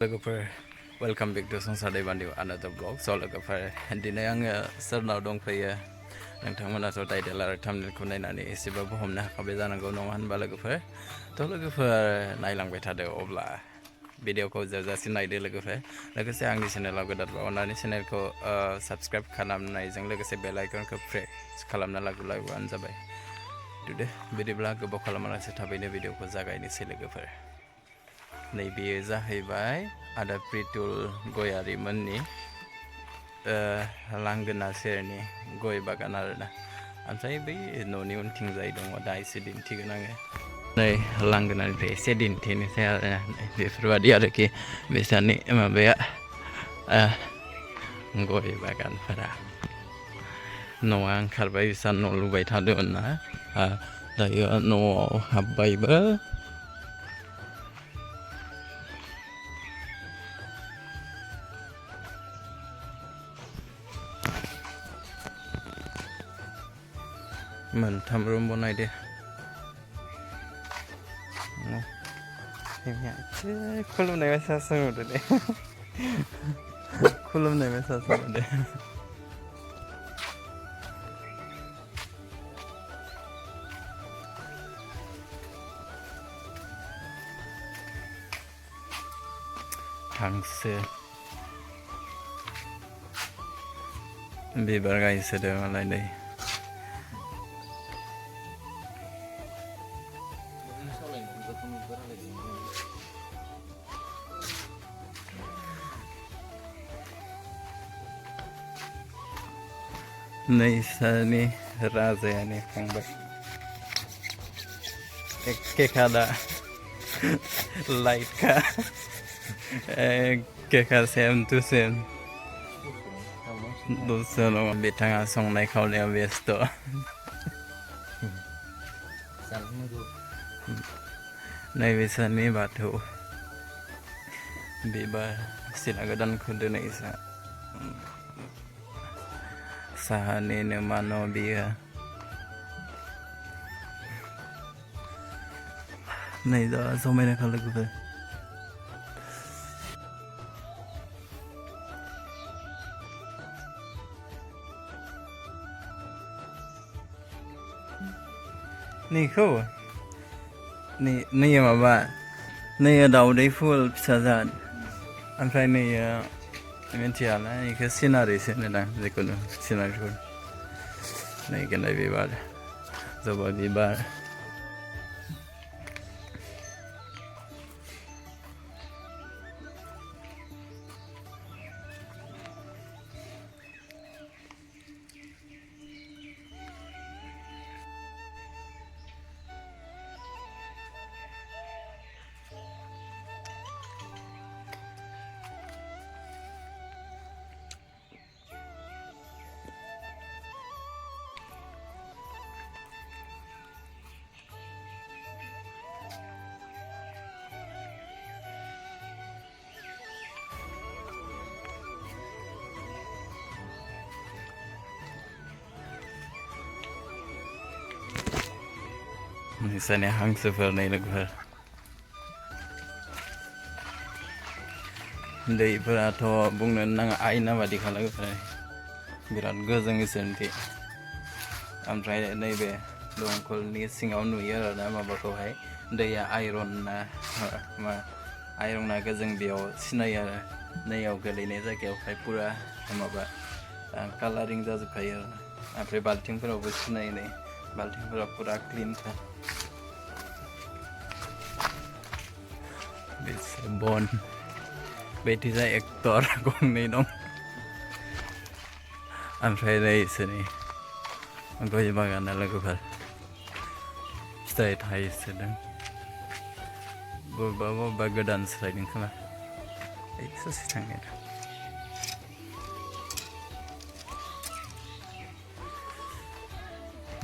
लोगोफोर welcome back to संसार दैबान्दिव आनादार blog स' लोगोफोर दिनै आङो सोरनाव दंफैयो नोंथांमोनाथ' टाइटेल आरो थाम्बनेलखौ नायनानै एसेबाबो हमनो हाखाबाय जानांगौ नङा होनबा लोगोफोर थ' लोगोफोर नायलांबाय थादो अब्ला भिडिअखौ जोबजासिम नायदो लोगोफोर लोगोसे आंनि चेनेलाव गोदानबा अन्नानै चेनेलखौ साबस्क्राइब खालामनायजों लोगोसे बेल आइकनखौ प्रेस खालामना लाग्रोलायबानो जाबाय दे बिदिब्ला गोबाव खालामालासे थाबैनो भिडिअखौ जागायनोसै लोगोफोर नैबेयो जाहैबाय आदा प्रितुल गयारिमोननि लांगोना सेरनि गय बागान आरोना ओमफ्राय बै न'नि उनथिंजाय दङ दा एसे दिन्थिगोन आङो नै लांगोनानिफ्राय एसे दिन्थिनोसै आरोना बेफोरबादि आरोखि बिसोरनि माबाया गय बागानफोरा न'आ ओंखारबाय बिसोर न' लुबाय थादोंमोन ना दायो न'आव हाबबायबो मोनथाम रुम बनायदो खुलुमनाय मेसेज होदो दे खुलुमनाय मेसेज होदो दे हांसो बिबार गायसोदों मालाय नै नैसानि राजायानो फंबाय एखे खादा लाइट का एखे खा सेम टु सेम दसेल' बिथाङा संनाय खावनायाव बेस्थ' नैबेसोरनि बाथौ बिबार सिला गोदानखौ दोनैसा साहानिनो मा न' बियो नै दा समायनाखा लोगोफोर नैखौ नैयो माबा नैयो दाउदै फुल फिसा जाद ओमफ्राय नैयो मिथियाना बेखौ सिनारिसो होनोदां जिखुनु सिनारिफोर नै गेन्दाय बिबार जबा बिबार नैसानि हांसोफोर नै लोगोफोर दैफोराथ' बुंनो नाङा आयना बादि लोगोफोर बिराद गोजों इसोरनिथि ओमफ्राय नैबे दंखलनि सिङाव नुयो आरोना माबाखौहाय दैया आइरन ना मा आइरना गोजों बेयाव सिनायो आरो नैयाव गोलैनाय जायगायावहाय पुरा माबा कालारिं जाजोबखायो आरो ओमफ्राय बाल्थिंफोरावबो सिनायो नै बाल्थिंफोरा पुरा क्लिनखा बन बेथिजा एक्टर गंनै दं ओमफ्राय नै इसोरनि गय बागाना लोगोफोर फिथाइ थाइसोदों बबेबा बबेबा गोदान सोलायदों खोमा ससे थांनाया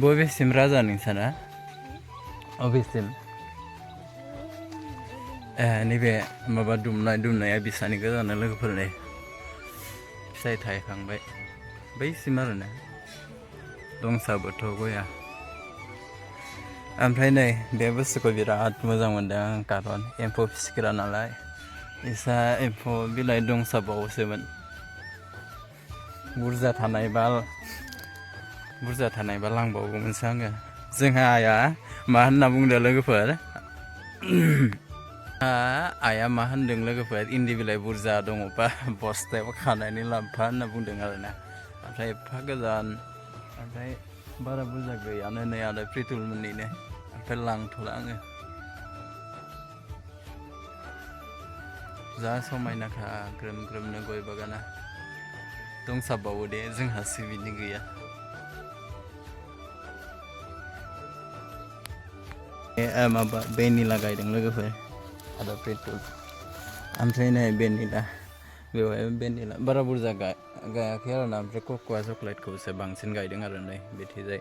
बबेसिम राजा नोंसाना अबेसिम नैबे माबा दुमनाया बिसानि गोजाना लोगोफोरनि फिथाइ थाइखांबाय बैसिम आरोना दंसाबोथ' गया ओमफ्राय नै बे बुस्थुखौ बिराद मोजां मोनदों आं कारन एम्फौ फिसिग्रा नालाय इसा एम्फौ बिलाइ दंसाबावोसोमोन बुरजा थानायबा लांबावगौमोनसो आङो जोंहा आइया मा होनना बुंदों लोगोफोर आइया मा होनदों लोगोफोर इन्दि बिलाइ बुरजा दङबा बस्थायाव खानानै लाबोफा होनना बुंदों आरोना ओमफ्राय एफा गोजान ओमफ्राय बारा बुरजा गैयानो नै आरो प्रिटुलमोननिनो ओमफ्राय लांथ'ला आङो जा समायनाखा ग्रोम ग्रोमनो गय बागाना दंसाबावो दे जोंहासो बिदि गैया माबा भेनिला गायदों लोगोफोर आरो प्रिटुल ओमफ्राय नै भेनिला बेवहाय भेनिला बारा बुरजा गायाखै आरोना ओमफ्राय कक'आ चक्लेटखौसो बांसिन गायदों आरो नै बिथिजाय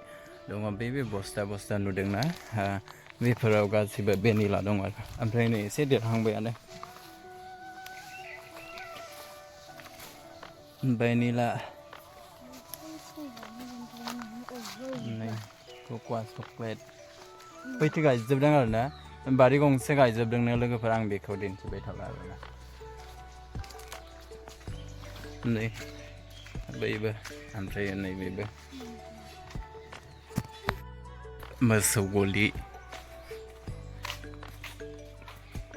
दङ बे बस्था नुदोंना बेफोराव गासिबो भेनिला दं आरो ओमफ्राय नै एसे देरहांबायानो भेनिला नै कक'आ चक्लेट बैथि गायजोबदों आरोना बारि गंसे गायजोबदोंनो लोगोफोर आं बेखौ दिन्थिबाय थाला आरोना नै बैबो ओमफ्राय नै बेबो मोसौ गलि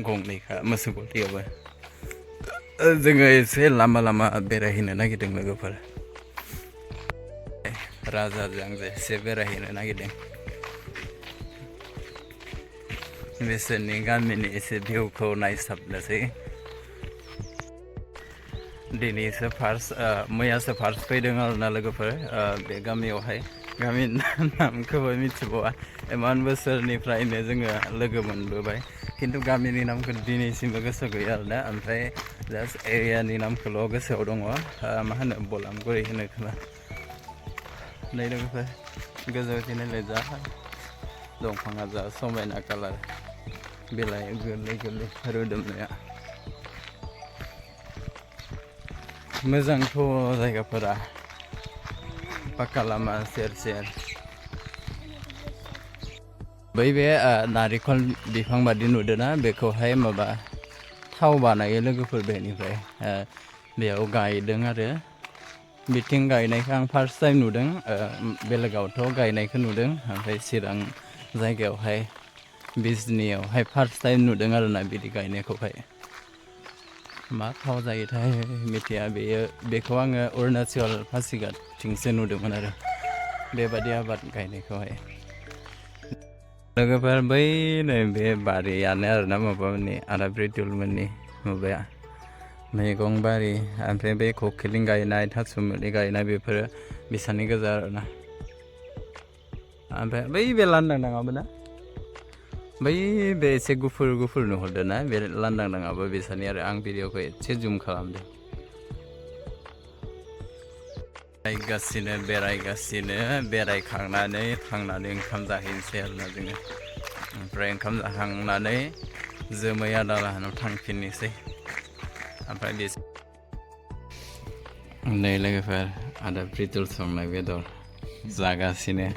गंनैखा मोसौ गलियावबो जोङो एसे लामा बेरायहैनो नागिरदों लोगोफोर राजाजों आंजों एसे बेरायहैनो नागिरदों बिसोरनि गामिनि एसे भिउखौ नायसाबनोसै दिनैसो मैयासो फार्स्ट फैदों आरोना लोगोफोर बे गामियावहाय गामिनि नामखौबो मिथिबावा इमान बोसोरनिफ्रायनो जोङो लोगो मोनबोबाय खिन्थु गामिनि नामखौ दिनैसिमबो गोसोआव गैया आरोना ओमफ्राय जास्ट एरियानि नामखौल' गोसोआव दङ मा होनो बलामगुरि होनो खोमा नै लोगोफोर गोजौथिं नायलाय जा दंफाङा जा समायना कालार बिलाइ गोरलै रोदोमनाया मोजांथ' जायगाफोरा पाक्का लामा सेर बै बे नारिखल बिफां बादि नुदोंना बेखौहाय माबा थाव बानायो लोगोफोर बेनिफ्राय बेयाव गायदों आरो बिथिं गायनायखौ आं फार्स्ट टाइम नुदों बेलेगावथ' गायनायखौ नुदों ओमफ्राय चिरां जायगायावहाय बिजनियावहाय फार्स्ट टाइम नुदों आरोना बिदि गायनायखौहाय मा थाव जायोथाय मिथिया बेखौ आङो अरुणाचल पासिघाटथिंसो नुदोंमोन आरो बेबादि आबाद गायनायखौहाय लोगोफोर बै नै बे बारियानो आरोना माबामोननि आदा प्रिटुलमोननि माबाया मैगं बारि ओमफ्राय बे खखिलिं गायनाय थासुमलि गायनाय बेफोरो बिसानि गोजा आरोना ओमफ्राय बै बे लांदां दाङाबो ना बै बे एसे गुफुर नुहरदों ना बे लांदां दाङाबो बिसानि आरो आं भिडिअखौ एसे जुम खालामदों बेरायखांनानै थांनानै ओंखाम जाहैनोसै आरोना जोङो ओमफ्राय ओंखाम जाखांनानै जोमै आदालाहानाव थांफिननोसै ओमफ्राय नै लोगोफोर आदा प्रिटुल संनाय बेदर जागासिनो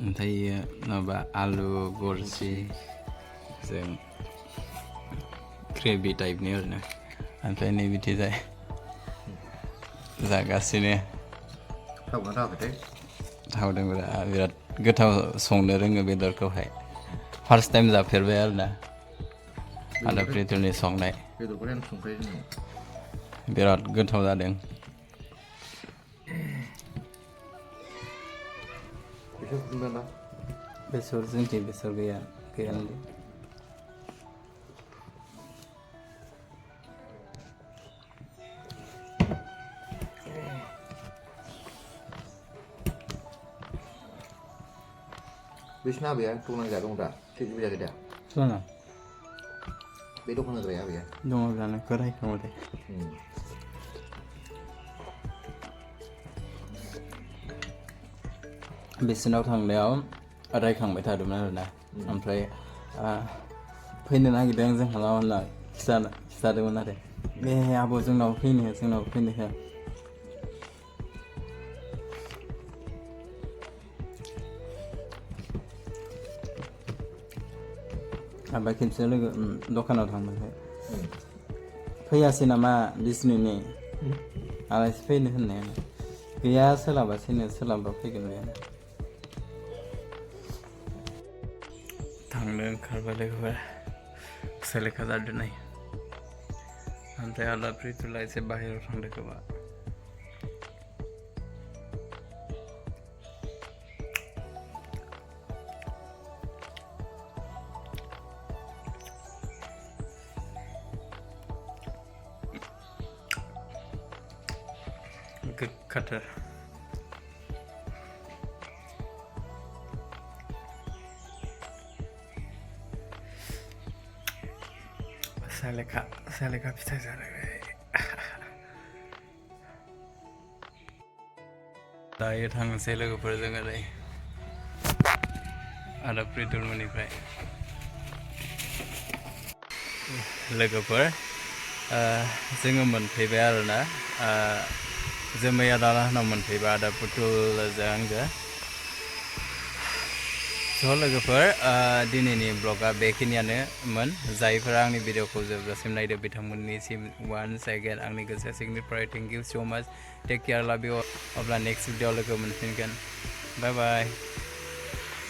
ओमफ्राय माबा आलु गरसि जों ग्रेभि टाइपनि आरोना ओमफ्राय नै बिदि जागासिनो थावदों बिराद गोथाव संनो रोङो बेदरखौहाय फार्स्ट टाइम जाफेरबाय आरोना आदा प्रिटुलनि संनाय बिराद गोथाव जादों बेसर जोंथिं बेसर गैयानो बिसिना आबैया दखान होग्रा दं दा थैजोबबाय जाखो दा सोरना बे दखान होग्राया आबैया दङ जानो रायखांबाथाय बिसिनाव थांनायाव रायखांबाय थादोंमोन आरोना ओमफ्राय फैनो नागिरदों जोंहा होनना खिथादोंमोन आरो बे आब' जोंनाव फैनो साबा खेबसे लोगो दखानाव थांबाथाय फैयासै नामा बिष्णुनि आलासि फैनो होननाया गैया सोलाबासैनो सोलाबबा फैगोन बे थांनो ओंखारबाय लोगोफोर सेलेखा जादों नै ओमफ्राय आदा प्रितुला एसे बाहेरायाव थांदों खोमा गोखाथार सेलेखा फिथाइ जानाय दायो थांनोसै लोगोफोर जोङो नै आदा प्रितुलमोननिफ्राय लोगोफोर जोङो मोनफैबाय आरोना जोमै आदानाव मोनफैबाय आदा पुतुलजों आंजों स' लोगोफोर दिनैनि ब्लगा बेखिनियानोमोन जायफोरा आंनि भिडिअखौ जोबजासिम नायदो बिथांमोननिसिम वान्स एगेन आंनि गोसो सिंनिफ्राय थेंक इउ स' माच टेक केयार लाभ इउ अब्ला नेक्स्ट भिडिअ लोगो मोनफिनगोन बाय बाय